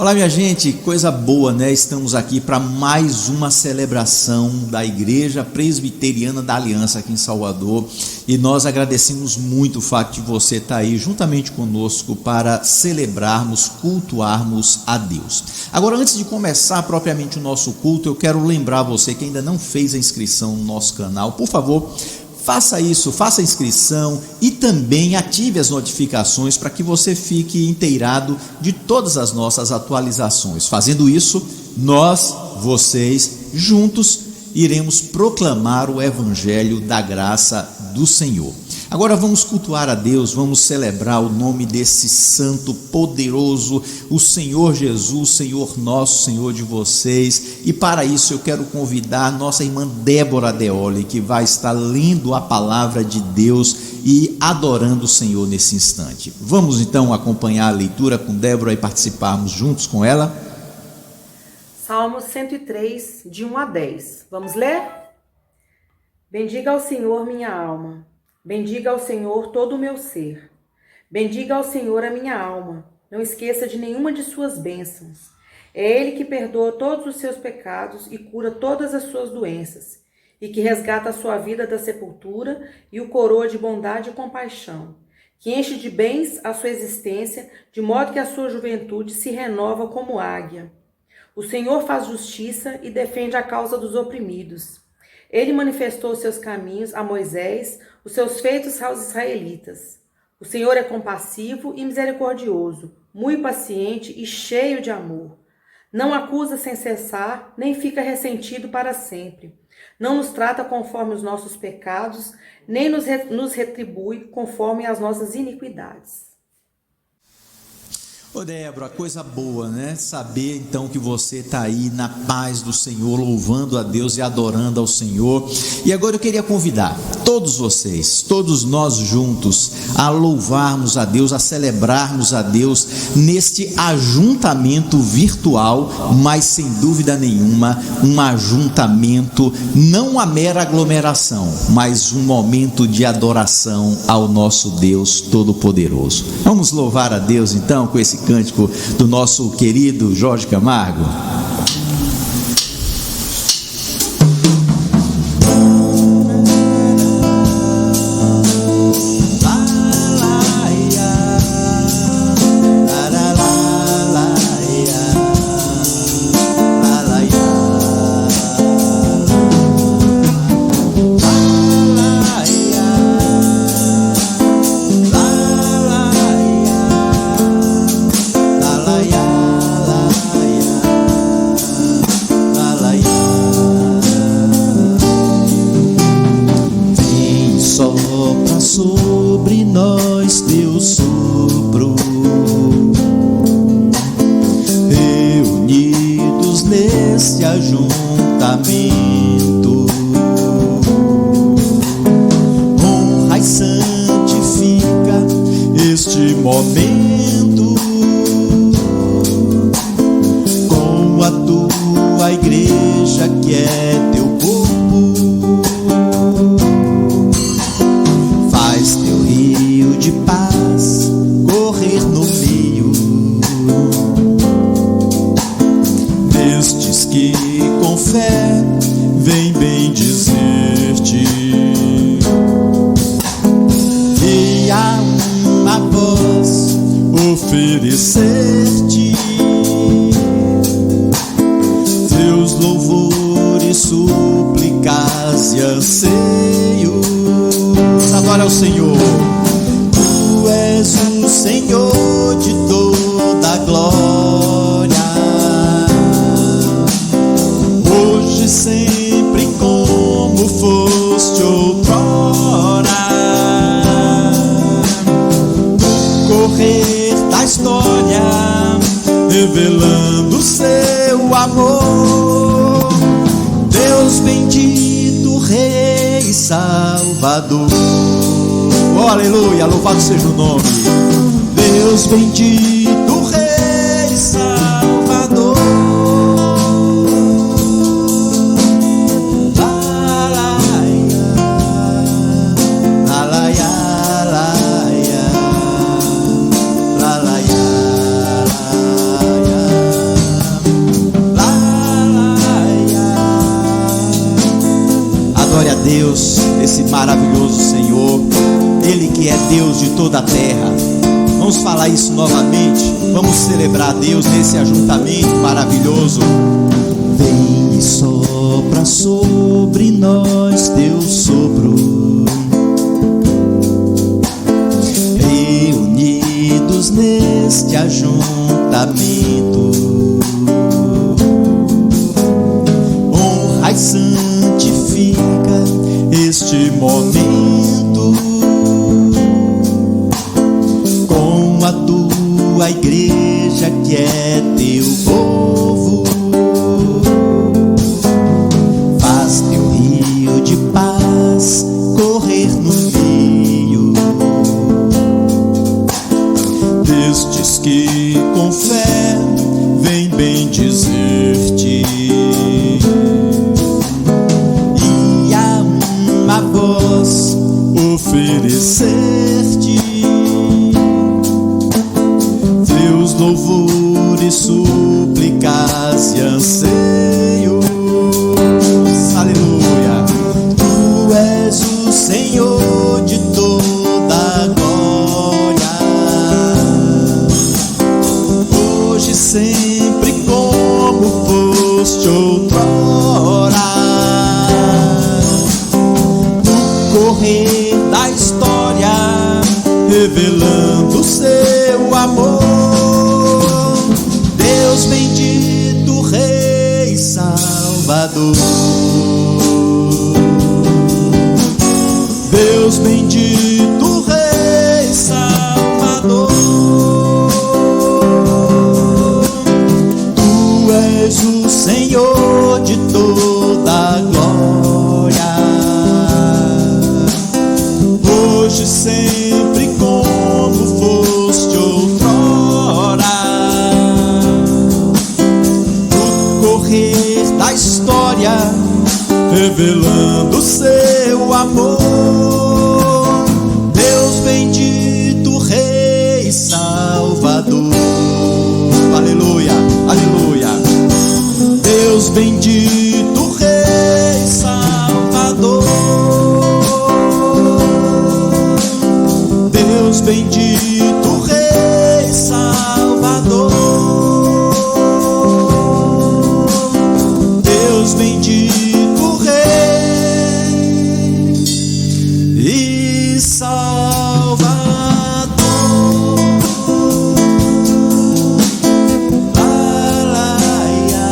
Olá, minha gente, coisa boa, né? Estamos aqui para mais uma celebração da Igreja Presbiteriana da Aliança aqui em Salvador, e nós agradecemos muito o fato de você estar aí juntamente conosco para celebrarmos, cultuarmos a Deus. Agora, antes de começar propriamente o nosso culto, eu quero lembrar você que ainda não fez a inscrição no nosso canal, por favor, faça isso, faça a inscrição e também ative as notificações para que você fique inteirado de todas as nossas atualizações. Fazendo isso, vocês, juntos, iremos proclamar o Evangelho da graça do Senhor. Agora vamos cultuar a Deus, vamos celebrar o nome desse santo poderoso, o Senhor Jesus, Senhor nosso, Senhor de vocês. E para isso eu quero convidar a nossa irmã Débora Deoli, que vai estar lendo a palavra de Deus e adorando o Senhor nesse instante. Vamos então acompanhar a leitura com Débora e participarmos juntos com ela? Salmo 103, de 1 a 10. Vamos ler? Bendiga ao Senhor minha alma. Bendiga ao Senhor todo o meu ser. Bendiga ao Senhor a minha alma. Não esqueça de nenhuma de suas bênçãos. É Ele que perdoa todos os seus pecados e cura todas as suas doenças, e que resgata a sua vida da sepultura e o coroa de bondade e compaixão, que enche de bens a sua existência, de modo que a sua juventude se renova como águia. O Senhor faz justiça e defende a causa dos oprimidos. Ele manifestou os seus caminhos a Moisés, os seus feitos aos israelitas. O Senhor é compassivo e misericordioso, muito paciente e cheio de amor. Não acusa sem cessar, nem fica ressentido para sempre. Não nos trata conforme os nossos pecados, nem nos retribui conforme as nossas iniquidades. Ô Débora, coisa boa, né? Saber então que você está aí na paz do Senhor, louvando a Deus e adorando ao Senhor. E agora eu queria convidar todos vocês, todos nós juntos, a louvarmos a Deus, a celebrarmos a Deus neste ajuntamento virtual, mas sem dúvida nenhuma, um ajuntamento, não uma mera aglomeração, mas um momento de adoração ao nosso Deus Todo-Poderoso. Vamos louvar a Deus então com esse cântico do nosso querido Jorge Camargo. Sobre nós teu sopro, reunidos nesse ajuntamento, honra e santifica este momento com a tua igreja que é teu corpo. De paz correr no meio destes que com fé vem bem dizer-te, e a uma voz oferecer-te teus louvores, súplicas e anseios. Adora ao Senhor. Tu és o Senhor de toda a glória, hoje, sempre, como foste outrora. No correr da história, revelando seu amor, Deus bendito, Rei e Salvador. Oh, aleluia, louvado seja o nome. Deus bendito, Rei e Salvador. maravilhoso Senhor, Ele que é Deus de toda a terra. Vamos falar isso novamente, vamos celebrar a Deus nesse ajuntamento maravilhoso. Vem e sopra sobre nós teu sopro, reunidos neste ajuntamento, honra e santifica este momento com a tua igreja que é teu povo. Faz teu rio de paz correr no meio destes que com fé vem bem dizer-te, e a uma voz oferecer-te teus louvores, súplicas e anseios. Aleluia. Tu és o Senhor de toda a glória, hoje, sempre, como foste outrora. No correr da história, revelando o seu amor, Deus bendito, Rei Salvador. Deus bendito, Rei Salvador. Tu és o Senhor de toda a glória, hoje, sempre, como foste outrora. No correr da história, revelando o seu amor, Deus bendito, Rei Salvador. Aleluia, aleluia. Deus bendito, Rei Salvador. Deus bendito, Rei Salvador. Deus bendito, Rei e Salvador. Lalaia,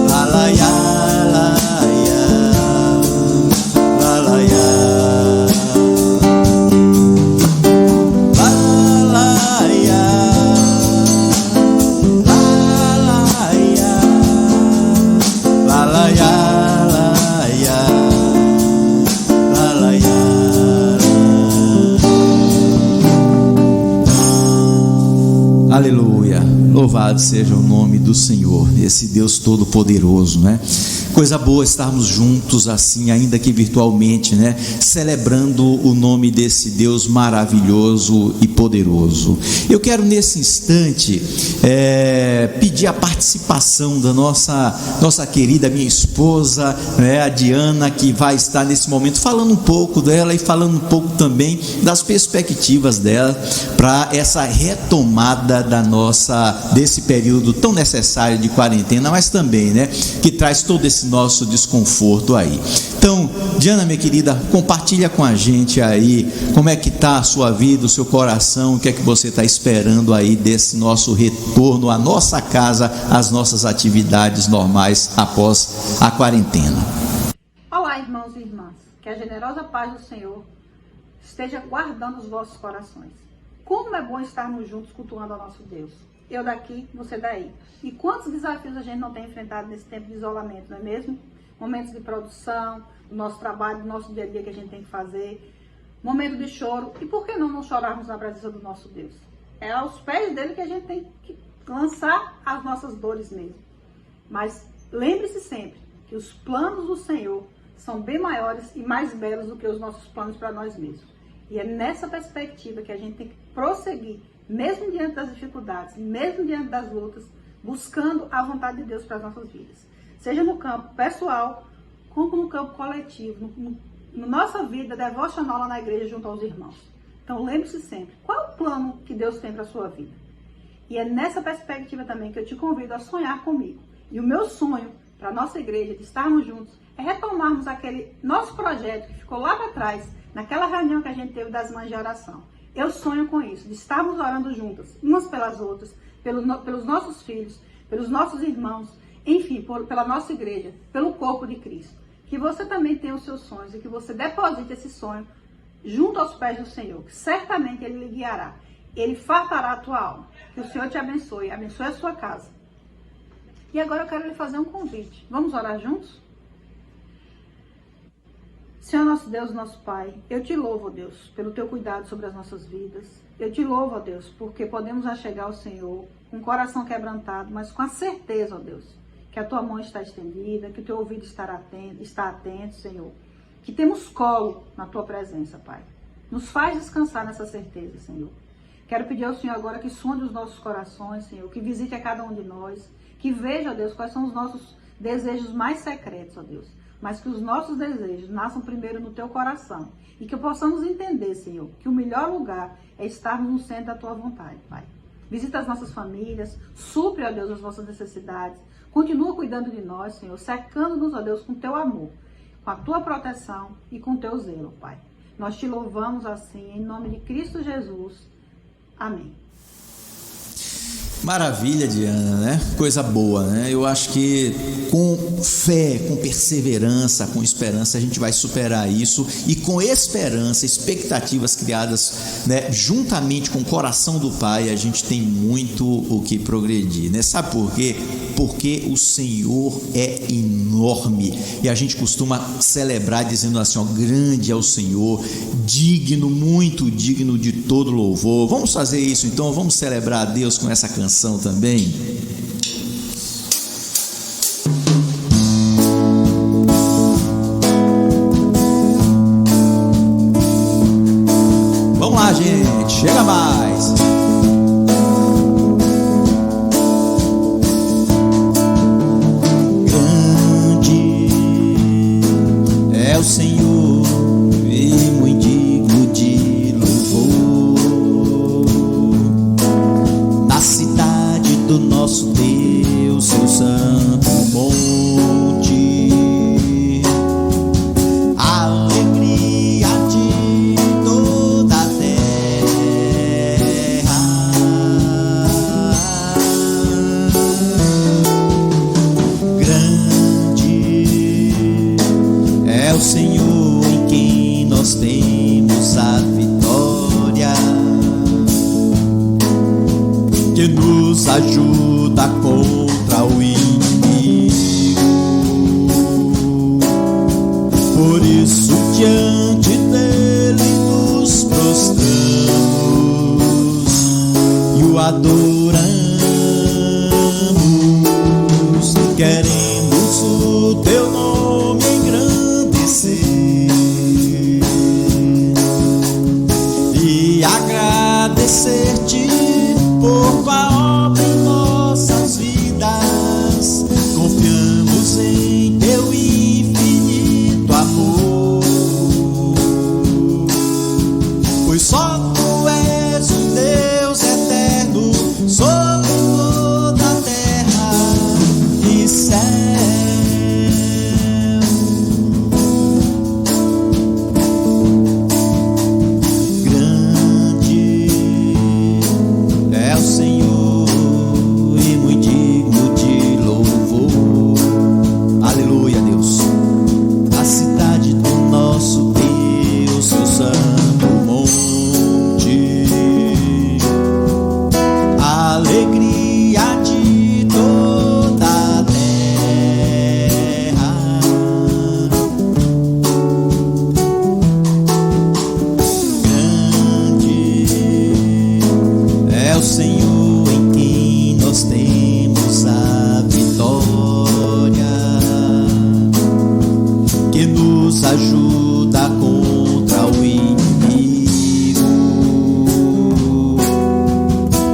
lalaia, lalaia, Aleluia, louvado seja o nome do Senhor, esse Deus todo-poderoso, né? Coisa boa estarmos juntos assim, ainda que virtualmente, né? Celebrando o nome desse Deus maravilhoso e poderoso. Eu quero nesse instante pedir a participação da nossa querida, minha esposa, né, a Diana, que vai estar nesse momento falando um pouco dela e falando um pouco também das perspectivas dela para essa retomada desse período tão necessário de quarentena, mas também, né, que traz todo esse nosso desconforto aí. Então, Diana, minha querida, compartilha com a gente aí como é que está a sua vida, o seu coração, o que é que você está esperando aí desse nosso retorno à nossa casa, às nossas atividades normais após a quarentena. Olá, irmãos e irmãs, que a generosa paz do Senhor esteja guardando os vossos corações. Como é bom estarmos juntos cultuando ao nosso Deus. Eu daqui, você daí. E quantos desafios a gente não tem enfrentado nesse tempo de isolamento, não é mesmo? Momentos de produção, do nosso trabalho, do nosso dia a dia que a gente tem que fazer, momento de choro. E por que não chorarmos na presença do nosso Deus? É aos pés dele que a gente tem que lançar as nossas dores mesmo. Mas lembre-se sempre que os planos do Senhor são bem maiores e mais belos do que os nossos planos para nós mesmos. E é nessa perspectiva que a gente tem que prosseguir, mesmo diante das dificuldades, mesmo diante das lutas, buscando a vontade de Deus para as nossas vidas. Seja no campo pessoal, como no campo coletivo, na nossa vida devocional lá na igreja junto aos irmãos. Então lembre-se sempre, qual é o plano que Deus tem para a sua vida? E é nessa perspectiva também que eu te convido a sonhar comigo. E o meu sonho para a nossa igreja, de estarmos juntos, é retomarmos aquele nosso projeto que ficou lá para trás, naquela reunião que a gente teve das mães de oração. Eu sonho com isso, de estarmos orando juntas, umas pelas outras, pelos nossos filhos, pelos nossos irmãos, enfim, pela nossa igreja, pelo corpo de Cristo. Que você também tenha os seus sonhos e que você deposite esse sonho junto aos pés do Senhor, que certamente Ele lhe guiará. Ele fartará a tua alma. Que o Senhor te abençoe a sua casa. E agora eu quero lhe fazer um convite. Vamos orar juntos? Senhor nosso Deus, nosso Pai, eu te louvo, ó Deus, pelo teu cuidado sobre as nossas vidas. Eu te louvo, ó Deus, porque podemos chegar ao Senhor com o coração quebrantado, mas com a certeza, ó Deus, que a tua mão está estendida, que o teu ouvido está atento, Senhor. Que temos colo na tua presença, Pai. Nos faz descansar nessa certeza, Senhor. Quero pedir ao Senhor agora que sonde os nossos corações, Senhor, que visite a cada um de nós, que veja, ó Deus, quais são os nossos desejos mais secretos, ó Deus. Mas que os nossos desejos nasçam primeiro no teu coração. E que possamos entender, Senhor, que o melhor lugar é estarmos no centro da tua vontade, Pai. Visita as nossas famílias, supre, ó Deus, as nossas necessidades. Continua cuidando de nós, Senhor, cercando-nos, ó Deus, com teu amor, com a tua proteção e com teu zelo, Pai. Nós te louvamos assim, em nome de Cristo Jesus. Amém. Maravilha, Diana, né? Coisa boa, né? Eu acho que com fé, com perseverança, com esperança, a gente vai superar isso, e com esperança, expectativas criadas, né, juntamente com o coração do Pai, a gente tem muito o que progredir, né? Sabe por quê? Porque o Senhor é enorme, e a gente costuma celebrar dizendo assim, ó, grande é o Senhor, digno, muito digno de todo louvor. Vamos fazer isso então, vamos celebrar a Deus com essa canção também. Vamos lá, gente, chega mais. Grande é o Senhor e muito digno de louvor, na cidade do nosso Deus, seu santo monte, alegria de toda a terra. Grande é o Senhor em quem nós temos a vitória, que nos ajuda contra o inimigo. Por isso diante dele nos prostramos e o adoramos. Queremos o teu nome engrandecer e agradecer-te por tua obra em nossas vidas. Confiamos em teu infinito amor, pois só tu és o Deus eterno sobre toda a terra e céu. Grande é o Senhor e muito digno de louvor. Aleluia, Deus. A cidade do nosso Deus, seu santo monte, a alegria de toda a terra. Grande é o Senhor em quem nós temos a vitória, que nos ajuda contra o inimigo.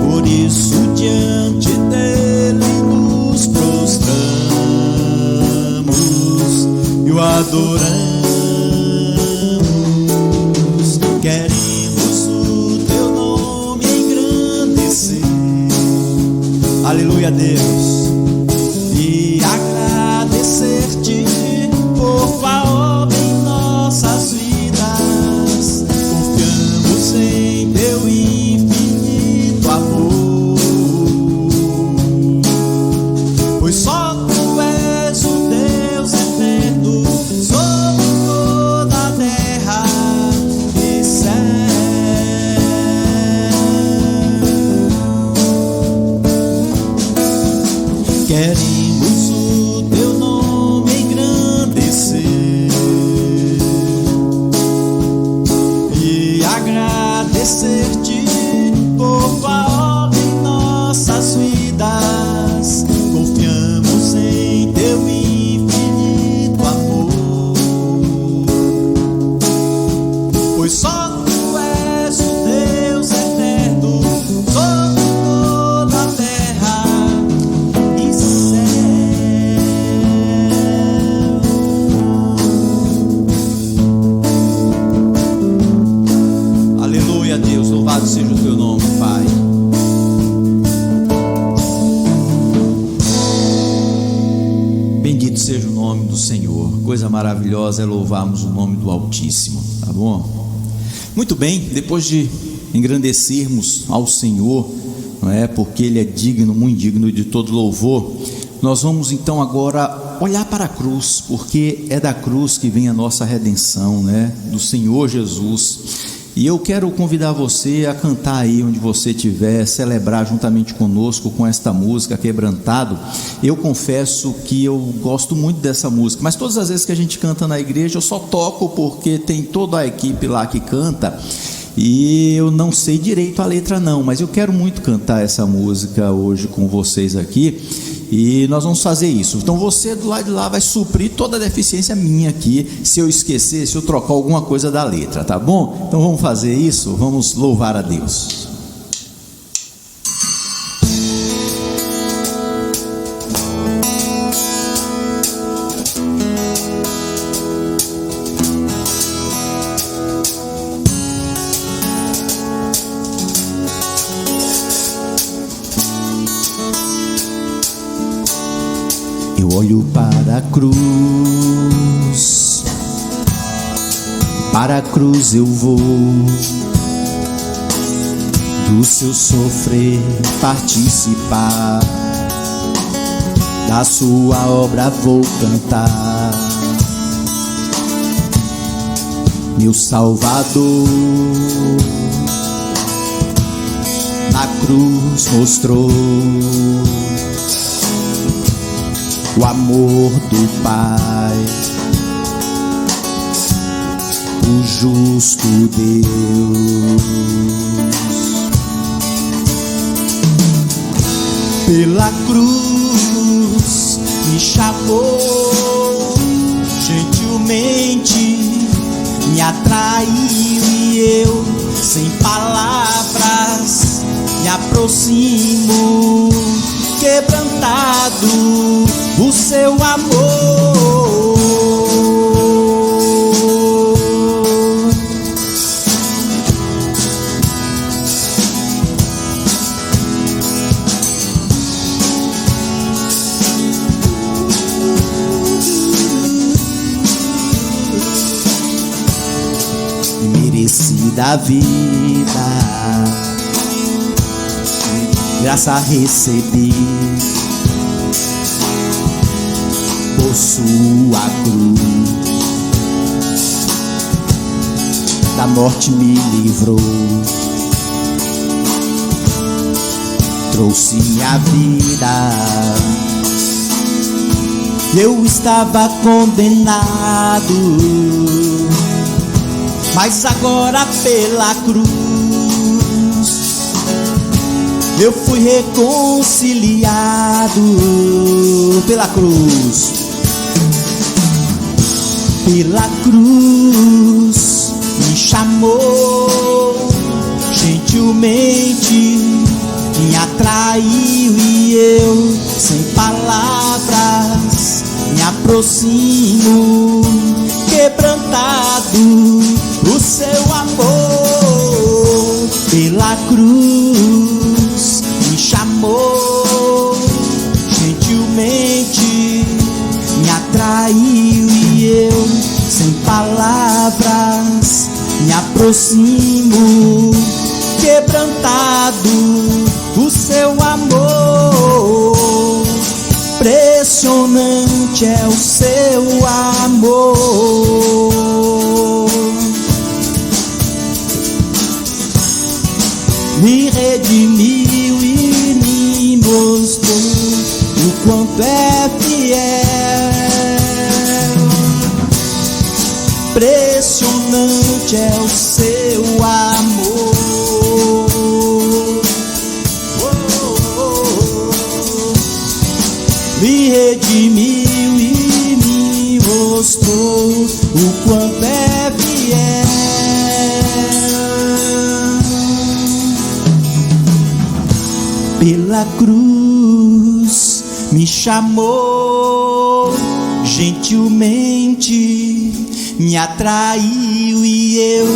Por isso diante dele nos prostramos e o adoramos. Aleluia, Deus. E agradecer-te por tua obra em nossas vidas. Confiamos em teu infinito amor, pois só tu és o Deus eterno sobre toda a terra e céu. Queremos o teu nome engrandecer e agradecer-te por tua obra em nossas vidas. Confiamos em teu infinito amor, pois só tu és o Deus eterno sobre toda a terra e céu. Aleluia, Deus, louvado seja o teu nome, Pai. Bendito seja o nome do Senhor. Coisa maravilhosa é louvarmos o nome do Altíssimo, tá bom? Muito bem, depois de engrandecermos ao Senhor, não é? Porque Ele é digno, muito digno de todo louvor, nós vamos então agora olhar para a cruz, porque é da cruz que vem a nossa redenção, né? Do Senhor Jesus. E eu quero convidar você a cantar aí onde você estiver, celebrar juntamente conosco com esta música, Quebrantado. Eu confesso que eu gosto muito dessa música, mas todas as vezes que a gente canta na igreja eu só toco porque tem toda a equipe lá que canta e eu não sei direito a letra não, mas eu quero muito cantar essa música hoje com vocês aqui. E nós vamos fazer isso. Então você do lado de lá vai suprir toda a deficiência minha aqui, se eu esquecer, se eu trocar alguma coisa da letra, tá bom? Então vamos fazer isso, vamos louvar a Deus. Eu olho para a cruz eu vou, do seu sofrer participar, da sua obra vou cantar. Meu Salvador na cruz mostrou o amor do Pai, o justo Deus. Pela cruz me chamou, gentilmente me atraiu e eu, sem palavras, me aproximo, quebrantado o seu amor. Merecida vida, graça recebi por sua cruz, da morte me livrou, trouxe a vida. Eu estava condenado, mas agora pela cruz eu fui reconciliado. Pela cruz, pela cruz me chamou, gentilmente me atraiu e eu, sem palavras, me aproximo, quebrantado o seu amor. Pela cruz me chamou, palavras me aproximo, quebrantado o seu amor. Impressionante é o seu amor. Me redimiu e me mostrou o quanto é fiel. Impressionante é o seu amor. Me redimiu e me mostrou o quanto é fiel. Pela cruz me chamou, gentilmente me atraiu e eu,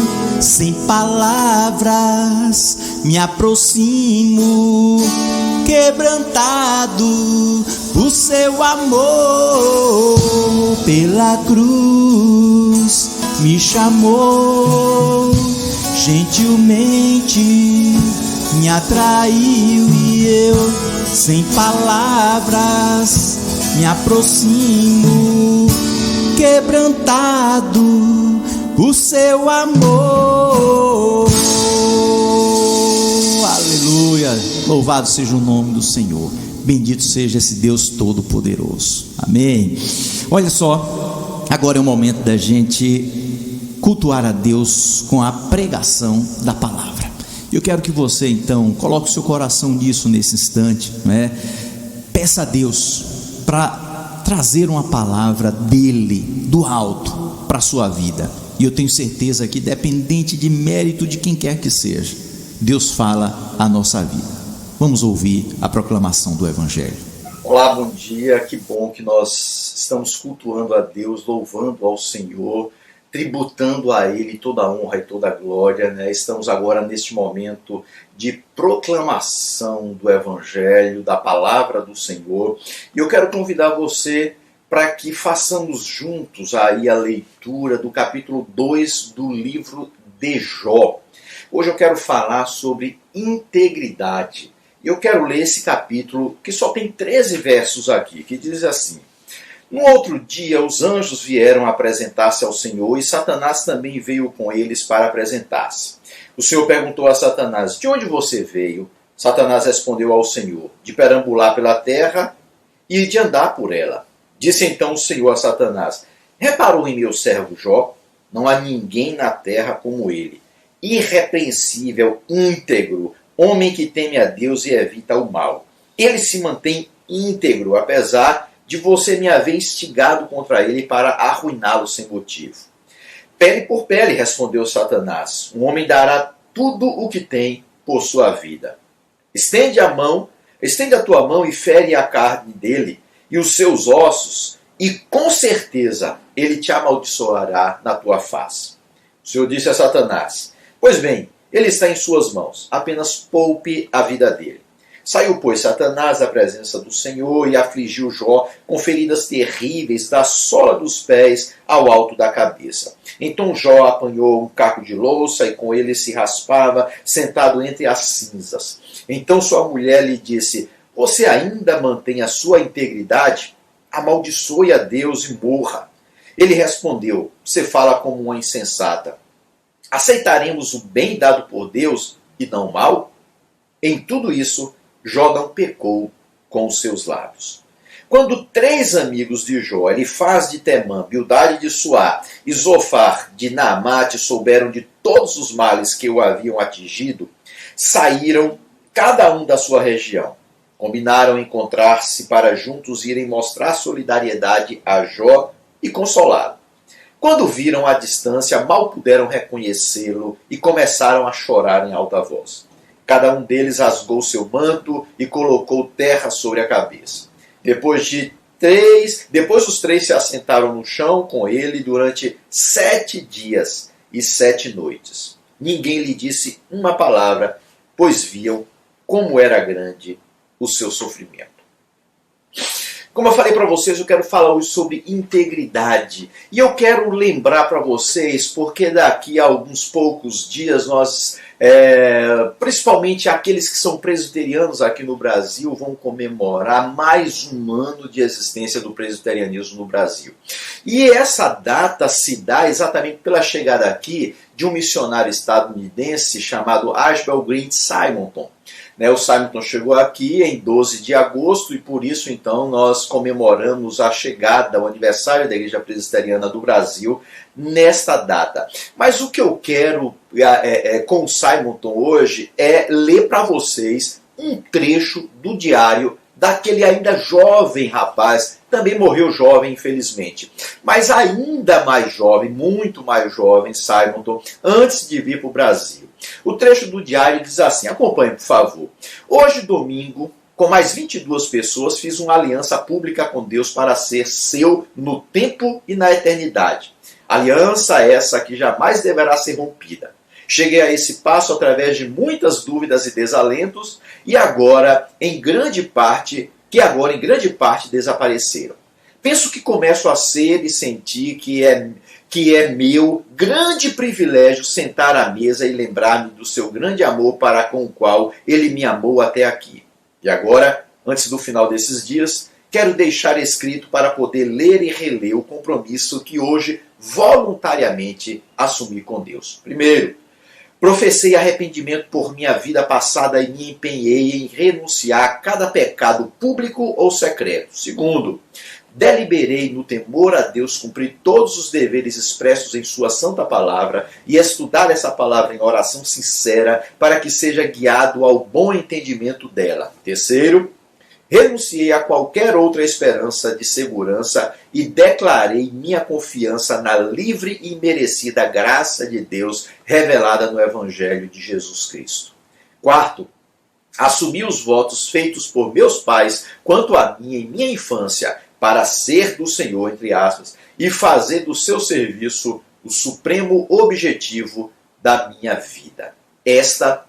sem palavras, me aproximo, quebrantado o seu amor. Pela cruz me chamou, gentilmente me atraiu e eu, sem palavras, me aproximo, quebrantado o seu amor. Aleluia, louvado seja o nome do Senhor, bendito seja esse Deus todo-poderoso, amém. Olha só, agora é o momento da gente cultuar a Deus com a pregação da palavra. Eu quero que você então coloque o seu coração nisso nesse instante, né? Peça a Deus para trazer uma palavra dele, do alto, para a sua vida. E eu tenho certeza que, dependente de mérito de quem quer que seja, Deus fala a nossa vida. Vamos ouvir a proclamação do Evangelho. Olá, bom dia, que bom que nós estamos cultuando a Deus, louvando ao Senhor, tributando a Ele toda a honra e toda a glória, né? Estamos agora neste momento de proclamação do Evangelho, da Palavra do Senhor, e eu quero convidar você para que façamos juntos aí a leitura do capítulo 2 do livro de Jó. Hoje eu quero falar sobre integridade. Eu quero ler esse capítulo, que só tem 13 versos aqui, que diz assim: No outro dia os anjos vieram apresentar-se ao Senhor, e Satanás também veio com eles para apresentar-se. O Senhor perguntou a Satanás: De onde você veio? Satanás respondeu ao Senhor: De perambular pela terra e de andar por ela. Disse então o Senhor a Satanás: Reparou em meu servo Jó? Não há ninguém na terra como ele, irrepreensível, íntegro, homem que teme a Deus e evita o mal. Ele se mantém íntegro, apesar de você me haver instigado contra ele para arruiná-lo sem motivo. Pele por pele, respondeu Satanás. Um homem dará tudo o que tem por sua vida. Estende a tua mão e fere a carne dele e os seus ossos, e com certeza ele te amaldiçoará na tua face. O Senhor disse a Satanás: Pois bem, ele está em suas mãos, apenas poupe a vida dele. Saiu, pois, Satanás da presença do Senhor e afligiu Jó com feridas terríveis da sola dos pés ao alto da cabeça. Então Jó apanhou um caco de louça e com ele se raspava, sentado entre as cinzas. Então sua mulher lhe disse: Você ainda mantém a sua integridade? Amaldiçoe a Deus e morra. Ele respondeu: Você fala como uma insensata. Aceitaremos o bem dado por Deus e não o mal? Em tudo isso, Jó não pecou com os seus lábios. Quando 3 amigos de Jó, Elifaz de Temã, Bildade de Suá e Zofar de Naamate, souberam de todos os males que o haviam atingido, saíram cada um da sua região. Combinaram encontrar-se para juntos irem mostrar solidariedade a Jó e consolá-lo. Quando viram à distância, mal puderam reconhecê-lo e começaram a chorar em alta voz. Cada um deles rasgou seu manto e colocou terra sobre a cabeça. Depois os 3 se assentaram no chão com ele durante 7 dias e 7 noites. Ninguém lhe disse uma palavra, pois viam como era grande o seu sofrimento. Como eu falei para vocês, eu quero falar hoje sobre integridade. E eu quero lembrar para vocês, porque daqui a alguns poucos dias nós, principalmente aqueles que são presbiterianos aqui no Brasil, vão comemorar mais um ano de existência do presbiterianismo no Brasil. E essa data se dá exatamente pela chegada aqui de um missionário estadunidense chamado Ashbel Green Simonton. O Simonton chegou aqui em 12 de agosto e por isso então nós comemoramos a chegada, o aniversário da Igreja Presbiteriana do Brasil nesta data. Mas o que eu quero com o Simonton hoje é ler para vocês um trecho do diário daquele ainda jovem rapaz, também morreu jovem infelizmente, mas ainda mais jovem, muito mais jovem, Simonton, antes de vir para o Brasil. O trecho do diário diz assim, acompanhe por favor. Hoje domingo, com mais 22 pessoas, fiz uma aliança pública com Deus para ser seu no tempo e na eternidade. Aliança essa que jamais deverá ser rompida. Cheguei a esse passo através de muitas dúvidas e desalentos e agora em grande parte desapareceram. Penso que começo a ser e sentir que é meu grande privilégio sentar à mesa e lembrar-me do seu grande amor para com o qual ele me amou até aqui. E agora, antes do final desses dias, quero deixar escrito para poder ler e reler o compromisso que hoje voluntariamente assumi com Deus. Primeiro, professei arrependimento por minha vida passada e me empenhei em renunciar a cada pecado público ou secreto. Segundo, deliberei no temor a Deus cumprir todos os deveres expressos em sua santa palavra e estudar essa palavra em oração sincera para que seja guiado ao bom entendimento dela. Terceiro, renunciei a qualquer outra esperança de segurança e declarei minha confiança na livre e merecida graça de Deus revelada no Evangelho de Jesus Cristo. Quarto, assumi os votos feitos por meus pais quanto a mim em minha infância para ser do Senhor, entre aspas, e fazer do seu serviço o supremo objetivo da minha vida. Esta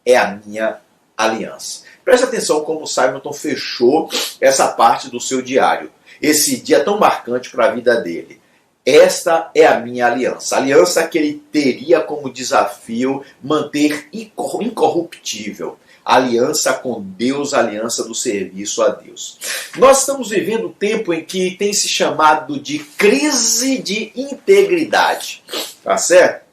é a minha aliança. Preste atenção como Simonton fechou essa parte do seu diário. Esse dia tão marcante para a vida dele. Esta é a minha aliança. A aliança que ele teria como desafio manter incorruptível. Aliança com Deus, aliança do serviço a Deus. Nós estamos vivendo um tempo em que tem se chamado de crise de integridade. Tá certo?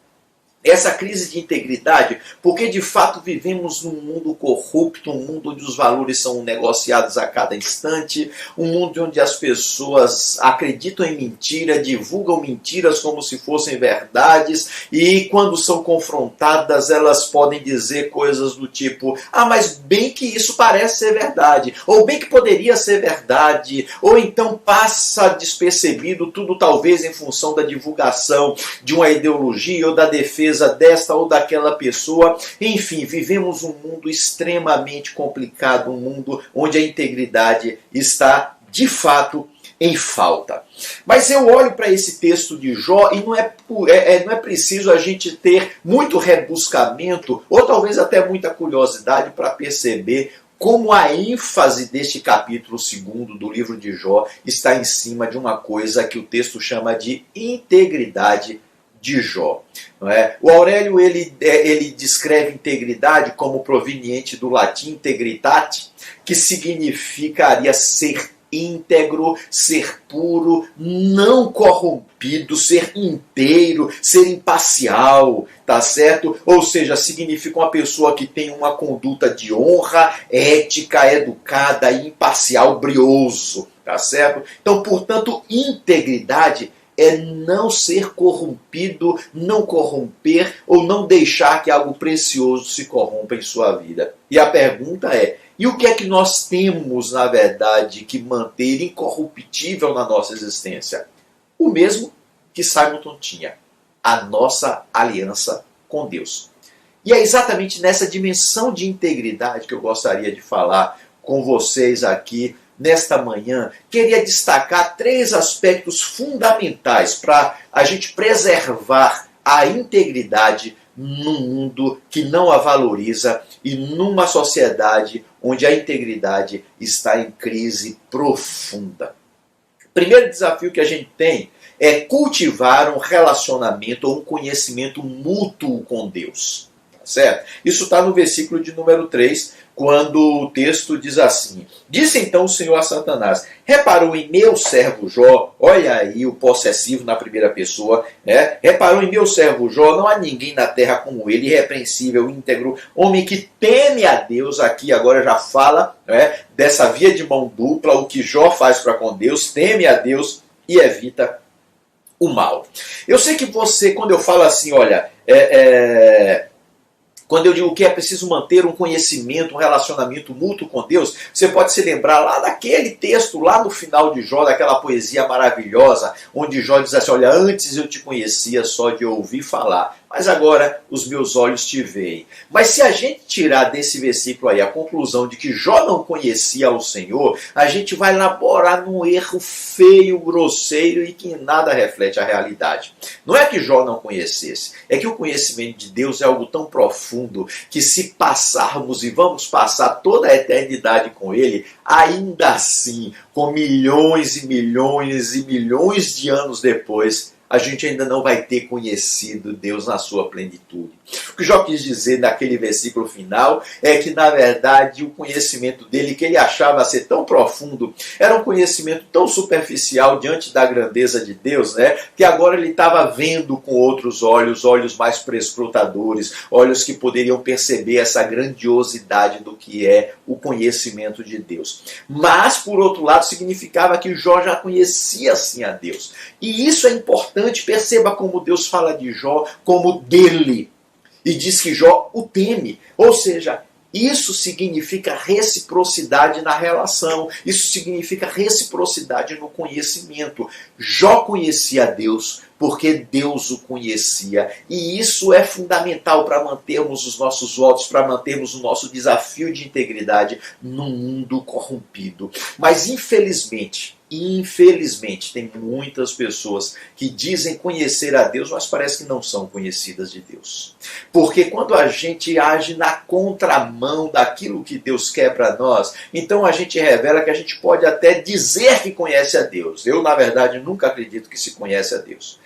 Essa crise de integridade, porque de fato vivemos num mundo corrupto, um mundo onde os valores são negociados a cada instante, um mundo onde as pessoas acreditam em mentira, divulgam mentiras como se fossem verdades, e quando são confrontadas elas podem dizer coisas do tipo, mas bem que isso parece ser verdade, ou bem que poderia ser verdade, ou então passa despercebido, tudo talvez em função da divulgação de uma ideologia ou da defesa desta ou daquela pessoa. Enfim, vivemos um mundo extremamente complicado, um mundo onde a integridade está, de fato, em falta. Mas eu olho para esse texto de Jó e não é preciso a gente ter muito rebuscamento ou talvez até muita curiosidade para perceber como a ênfase deste capítulo 2 do livro de Jó está em cima de uma coisa que o texto chama de integridade de Jó. Não é? O Aurélio ele descreve integridade como proveniente do latim integritate, que significaria ser íntegro, ser puro, não corrompido, ser inteiro, ser imparcial, tá certo? Ou seja, significa uma pessoa que tem uma conduta de honra, ética, educada, imparcial, brioso, tá certo? Então, portanto, integridade é não ser corrompido, não corromper ou não deixar que algo precioso se corrompa em sua vida. E a pergunta é, e o que é que nós temos, na verdade, que manter incorruptível na nossa existência? O mesmo que Simonton tinha, a nossa aliança com Deus. E é exatamente nessa dimensão de integridade que eu gostaria de falar com vocês aqui nesta manhã. Queria destacar 3 aspectos fundamentais para a gente preservar a integridade num mundo que não a valoriza e numa sociedade onde a integridade está em crise profunda. O primeiro desafio que a gente tem é cultivar um relacionamento ou um conhecimento mútuo com Deus. Certo? Isso está no versículo de número 3, quando o texto diz assim: disse então o Senhor a Satanás: reparou em meu servo Jó? Olha aí o possessivo na primeira pessoa, né? Reparou em meu servo Jó? Não há ninguém na terra como ele, irrepreensível, íntegro, homem que teme a Deus. Aqui agora já fala, né, dessa via de mão dupla, o que Jó faz para com Deus: teme a Deus e evita o mal. Eu sei que você, quando eu falo assim, olha, quando eu digo que é preciso manter um conhecimento, um relacionamento mútuo com Deus, você pode se lembrar lá daquele texto, lá no final de Jó, daquela poesia maravilhosa, onde Jó diz assim: olha, antes eu te conhecia só de ouvir falar, mas agora os meus olhos te veem. Mas se a gente tirar desse versículo aí a conclusão de que Jó não conhecia o Senhor, a gente vai elaborar num erro feio, grosseiro e que em nada reflete a realidade. Não é que Jó não conhecesse, é que o conhecimento de Deus é algo tão profundo que, se passarmos e vamos passar toda a eternidade com Ele, ainda assim, com milhões e milhões e milhões de anos depois, a gente ainda não vai ter conhecido Deus na sua plenitude. O que Jó quis dizer naquele versículo final é que, na verdade, o conhecimento dele, que ele achava ser tão profundo, era um conhecimento tão superficial diante da grandeza de Deus, né, que agora ele estava vendo com outros olhos, olhos mais prescrutadores, olhos que poderiam perceber essa grandiosidade do que é o conhecimento de Deus. Mas, por outro lado, significava que Jó já conhecia sim a Deus. E isso é importante, perceba como Deus fala de Jó como dele. E diz que Jó o teme. Ou seja, isso significa reciprocidade na relação. Isso significa reciprocidade no conhecimento. Jó conhecia Deus porque Deus o conhecia. E isso é fundamental para mantermos os nossos votos, para mantermos o nosso desafio de integridade num mundo corrompido. Mas infelizmente, tem muitas pessoas que dizem conhecer a Deus, mas parece que não são conhecidas de Deus. Porque quando a gente age na contramão daquilo que Deus quer para nós, então a gente revela que a gente pode até dizer que conhece a Deus. Eu, na verdade, nunca acredito que se conhece a Deus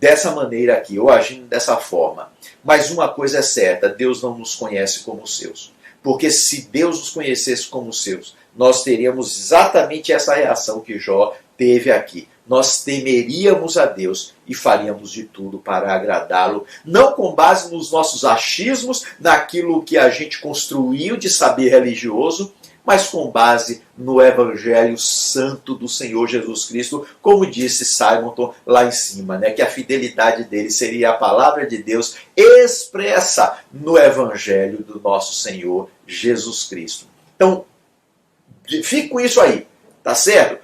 dessa maneira aqui, ou agindo dessa forma. Mas uma coisa é certa: Deus não nos conhece como seus. Porque se Deus nos conhecesse como seus, nós teríamos exatamente essa reação que Jó teve aqui. Nós temeríamos a Deus e faríamos de tudo para agradá-lo, não com base nos nossos achismos, naquilo que a gente construiu de saber religioso, mas com base no Evangelho Santo do Senhor Jesus Cristo, como disse Simonton lá em cima, né, que a fidelidade dele seria a palavra de Deus expressa no Evangelho do nosso Senhor Jesus Cristo. Então, fique com isso aí, tá certo?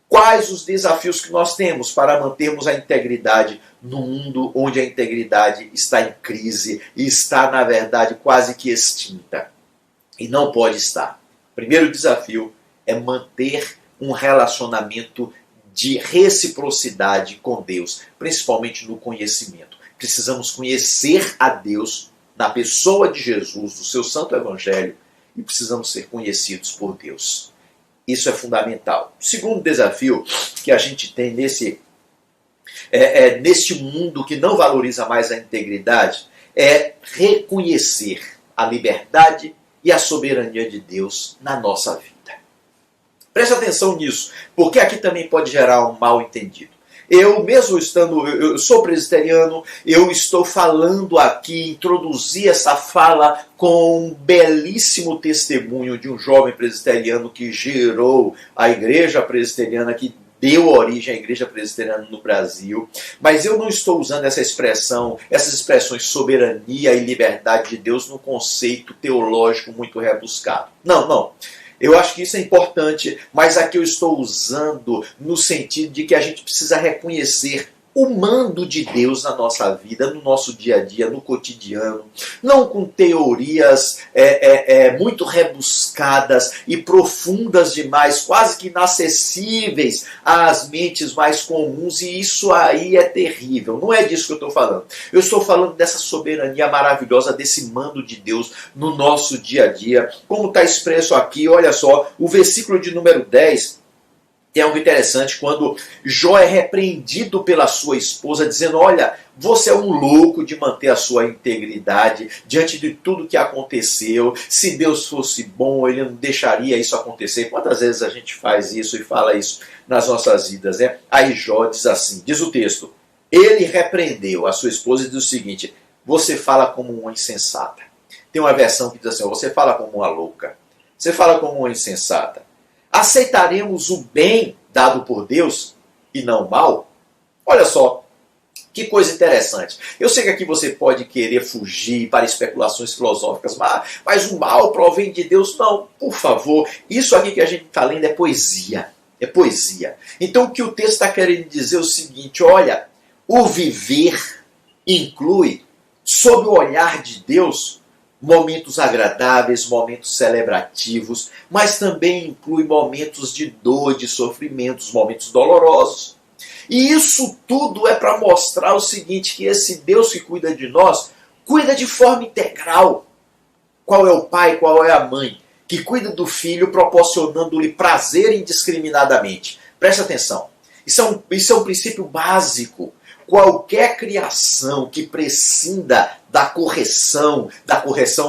Quais os desafios que nós temos para mantermos a integridade num mundo onde a integridade está em crise e está, na verdade, quase que extinta? E não pode estar. O primeiro desafio é manter um relacionamento de reciprocidade com Deus, principalmente no conhecimento. Precisamos conhecer a Deus na pessoa de Jesus, do seu santo evangelho, e precisamos ser conhecidos por Deus. Isso é fundamental. O segundo desafio que a gente tem neste mundo que não valoriza mais a integridade é reconhecer a liberdade e a soberania de Deus na nossa vida. Preste atenção nisso, porque aqui também pode gerar um mal entendido. Eu mesmo eu sou presbiteriano, eu estou falando aqui, introduzi essa fala com um belíssimo testemunho de um jovem presbiteriano que gerou a igreja presbiteriana, que deu origem à igreja presbiteriana no Brasil. Mas eu não estou usando essas expressões soberania e liberdade de Deus num conceito teológico muito rebuscado. Não. Eu acho que isso é importante, mas aqui eu estou usando no sentido de que a gente precisa reconhecer o mando de Deus na nossa vida, no nosso dia a dia, no cotidiano, não com teorias muito rebuscadas e profundas demais, quase que inacessíveis às mentes mais comuns, e isso aí é terrível. Não é disso que eu estou falando. Eu estou falando dessa soberania maravilhosa, desse mando de Deus no nosso dia a dia, como está expresso aqui. Olha só, o versículo de número 10, tem algo interessante, quando Jó é repreendido pela sua esposa, dizendo: olha, você é um louco de manter a sua integridade diante de tudo que aconteceu. Se Deus fosse bom, Ele não deixaria isso acontecer. Quantas vezes a gente faz isso e fala isso nas nossas vidas, né? Aí Jó diz assim, diz o texto: ele repreendeu a sua esposa e diz o seguinte: você fala como uma insensata. Tem uma versão que diz assim: você fala como uma louca. Você fala como uma insensata. Aceitaremos o bem dado por Deus e não o mal? Olha só, que coisa interessante. Eu sei que aqui você pode querer fugir para especulações filosóficas, mas o mal provém de Deus? Não, por favor. Isso aqui que a gente está lendo é poesia. É poesia. Então o que o texto está querendo dizer é o seguinte: olha, o viver inclui, sob o olhar de Deus, momentos agradáveis, momentos celebrativos, mas também inclui momentos de dor, de sofrimentos, momentos dolorosos. E isso tudo é para mostrar o seguinte, que esse Deus que cuida de nós, cuida de forma integral. Qual é o pai, qual é a mãe que cuida do filho, proporcionando-lhe prazer indiscriminadamente? Presta atenção, isso é um princípio básico. Qualquer criação que prescinda da correção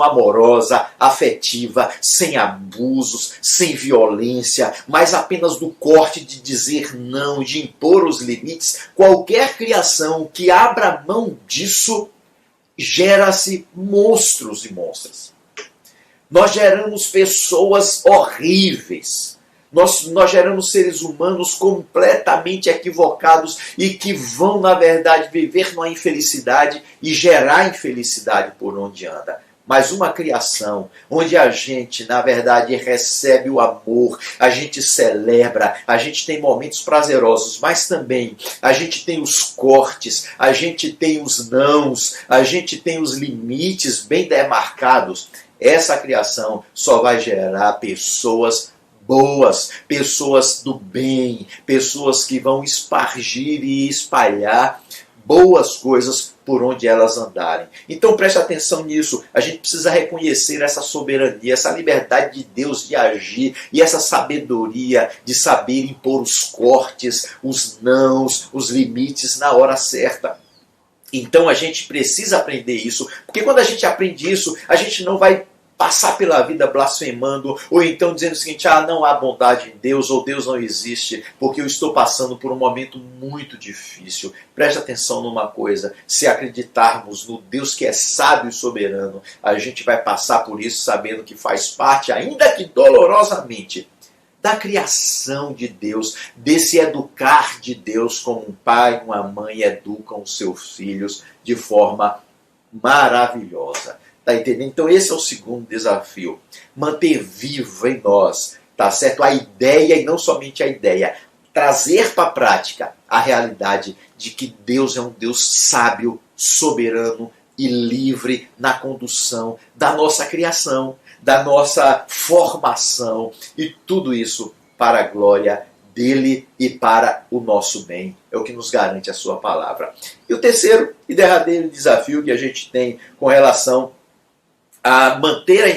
amorosa, afetiva, sem abusos, sem violência, mas apenas do corte de dizer não, de impor os limites, qualquer criação que abra mão disso, gera-se monstros e monstras. Nós geramos pessoas horríveis. Nós geramos seres humanos completamente equivocados e que vão, na verdade, viver numa infelicidade e gerar infelicidade por onde anda. Mas uma criação onde a gente, na verdade, recebe o amor, a gente celebra, a gente tem momentos prazerosos, mas também a gente tem os cortes, a gente tem os nãos, a gente tem os limites bem demarcados. Essa criação só vai gerar pessoas boas, pessoas do bem, pessoas que vão espargir e espalhar boas coisas por onde elas andarem. Então preste atenção nisso. A gente precisa reconhecer essa soberania, essa liberdade de Deus de agir e essa sabedoria de saber impor os cortes, os nãos, os limites na hora certa. Então a gente precisa aprender isso, porque quando a gente aprende isso, a gente não vai passar pela vida blasfemando, ou então dizendo o seguinte: não há bondade em Deus, ou Deus não existe, porque eu estou passando por um momento muito difícil. Preste atenção numa coisa: se acreditarmos no Deus que é sábio e soberano, a gente vai passar por isso sabendo que faz parte, ainda que dolorosamente, da criação de Deus, desse educar de Deus, como um pai e uma mãe educam os seus filhos de forma maravilhosa. Tá entendendo? Então esse é o segundo desafio. Manter vivo em nós, tá certo? A ideia, e não somente a ideia, trazer para a prática a realidade de que Deus é um Deus sábio, soberano e livre na condução da nossa criação, da nossa formação, e tudo isso para a glória dele e para o nosso bem. É o que nos garante a sua palavra. E o terceiro e derradeiro desafio que a gente tem com relação a manter a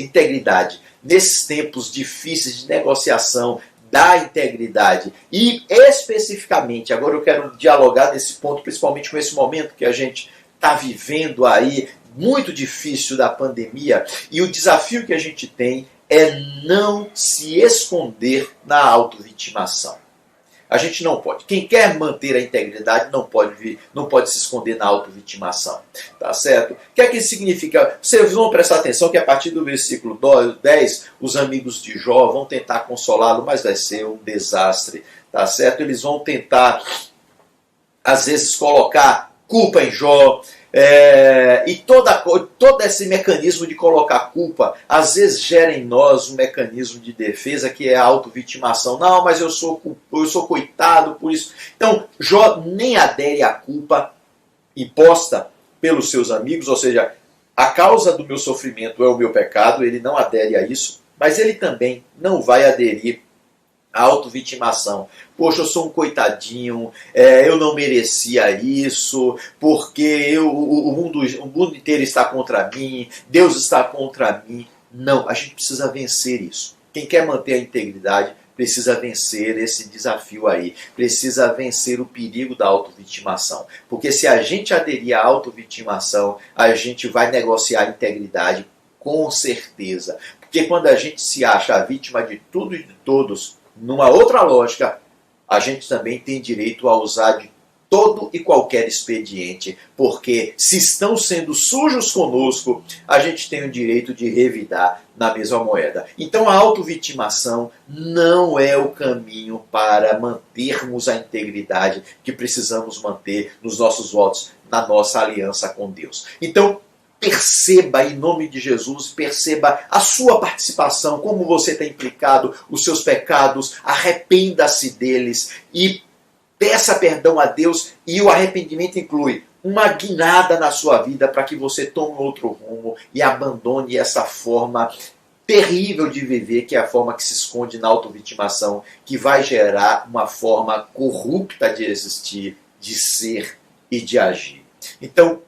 integridade nesses tempos difíceis de negociação da integridade, e especificamente, agora eu quero dialogar nesse ponto, principalmente com esse momento que a gente está vivendo aí, muito difícil da pandemia, e o desafio que a gente tem é não se esconder na autovitimação. A gente não pode. Quem quer manter a integridade não pode se esconder na autovitimação. Tá certo? O que é que isso significa? Vocês vão prestar atenção que a partir do versículo 10, os amigos de Jó vão tentar consolá-lo, mas vai ser um desastre. Tá certo? Eles vão tentar, às vezes, colocar culpa em Jó, E todo esse mecanismo de colocar culpa, às vezes gera em nós um mecanismo de defesa que é a autovitimação. Não, mas eu sou coitado por isso. Então, Jó nem adere à culpa imposta pelos seus amigos, ou seja, a causa do meu sofrimento é o meu pecado, ele não adere a isso, mas ele também não vai aderir à autovitimação. Poxa, eu sou um coitadinho, eu não merecia isso, porque o mundo inteiro está contra mim, Deus está contra mim. Não, a gente precisa vencer isso. Quem quer manter a integridade precisa vencer esse desafio aí, precisa vencer o perigo da autovitimação. Porque se a gente aderir à autovitimação, a gente vai negociar a integridade com certeza. Porque quando a gente se acha a vítima de tudo e de todos, numa outra lógica, a gente também tem direito a usar de todo e qualquer expediente, porque se estão sendo sujos conosco, a gente tem o direito de revidar na mesma moeda. Então a autovitimação não é o caminho para mantermos a integridade que precisamos manter nos nossos votos, na nossa aliança com Deus. Então, perceba, em nome de Jesus, perceba a sua participação, como você está implicado, os seus pecados, arrependa-se deles e peça perdão a Deus, e o arrependimento inclui uma guinada na sua vida para que você tome outro rumo e abandone essa forma terrível de viver, que é a forma que se esconde na autovitimação, que vai gerar uma forma corrupta de existir, de ser e de agir. Então,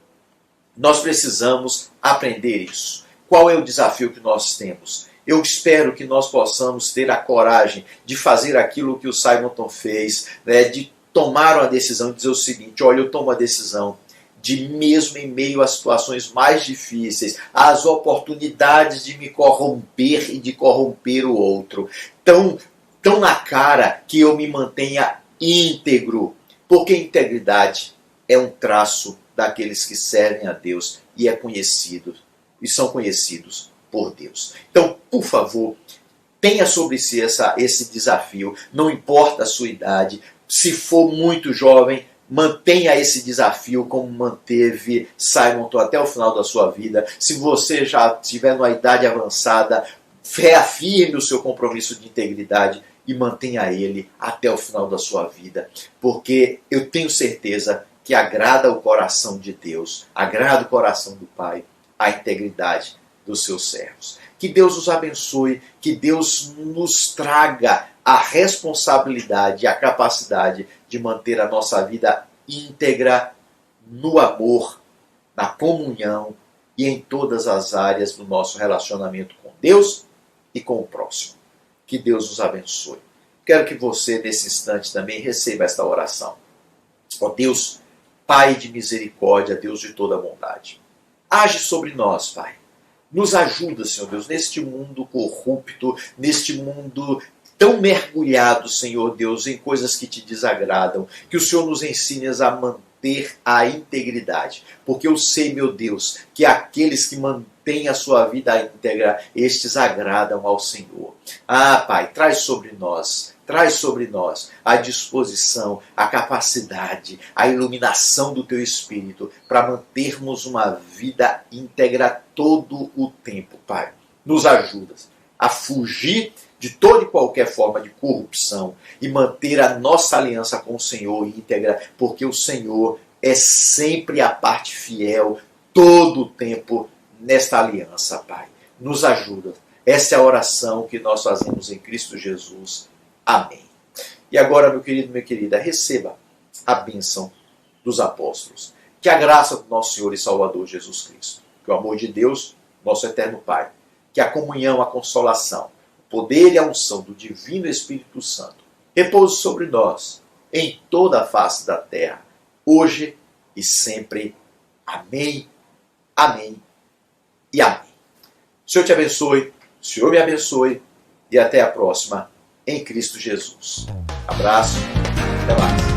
nós precisamos aprender isso. Qual é o desafio que nós temos? Eu espero que nós possamos ter a coragem de fazer aquilo que o Simonton fez, de tomar uma decisão e dizer o seguinte: olha, eu tomo a decisão de, mesmo em meio às situações mais difíceis, às oportunidades de me corromper e de corromper o outro, tão na cara, que eu me mantenha íntegro, porque integridade é um traço daqueles que servem a Deus e são conhecidos por Deus. Então, por favor, tenha sobre si esse desafio, não importa a sua idade. Se for muito jovem, mantenha esse desafio como manteve Simonton até o final da sua vida. Se você já estiver numa idade avançada, reafirme o seu compromisso de integridade e mantenha ele até o final da sua vida. Porque eu tenho certeza que agrada o coração de Deus, agrada o coração do Pai, a integridade dos seus servos. Que Deus os abençoe, que Deus nos traga a responsabilidade e a capacidade de manter a nossa vida íntegra no amor, na comunhão e em todas as áreas do nosso relacionamento com Deus e com o próximo. Que Deus os abençoe. Quero que você, nesse instante, também receba esta oração. Ó Deus, Pai de misericórdia, Deus de toda bondade, age sobre nós, Pai. Nos ajuda, Senhor Deus, neste mundo corrupto, neste mundo tão mergulhado, Senhor Deus, em coisas que te desagradam, que o Senhor nos ensine a manter a integridade, porque eu sei, meu Deus, que aqueles que mantêm a sua vida íntegra, estes agradam ao Senhor. Ah, Pai, traz sobre nós a disposição, a capacidade, a iluminação do Teu Espírito para mantermos uma vida íntegra todo o tempo, Pai. Nos ajudas a fugir de toda e qualquer forma de corrupção e manter a nossa aliança com o Senhor íntegra, porque o Senhor é sempre a parte fiel, todo o tempo, nesta aliança, Pai. Nos ajuda. Essa é a oração que nós fazemos em Cristo Jesus. Amém. E agora, meu querido, minha querida, receba a bênção dos apóstolos. Que a graça do nosso Senhor e Salvador Jesus Cristo, que o amor de Deus, nosso eterno Pai, que a comunhão, a consolação, o poder e a unção do Divino Espírito Santo repouse sobre nós, em toda a face da terra, hoje e sempre. Amém, amém e amém. O Senhor te abençoe, o Senhor me abençoe e até a próxima, em Cristo Jesus. Abraço, até mais.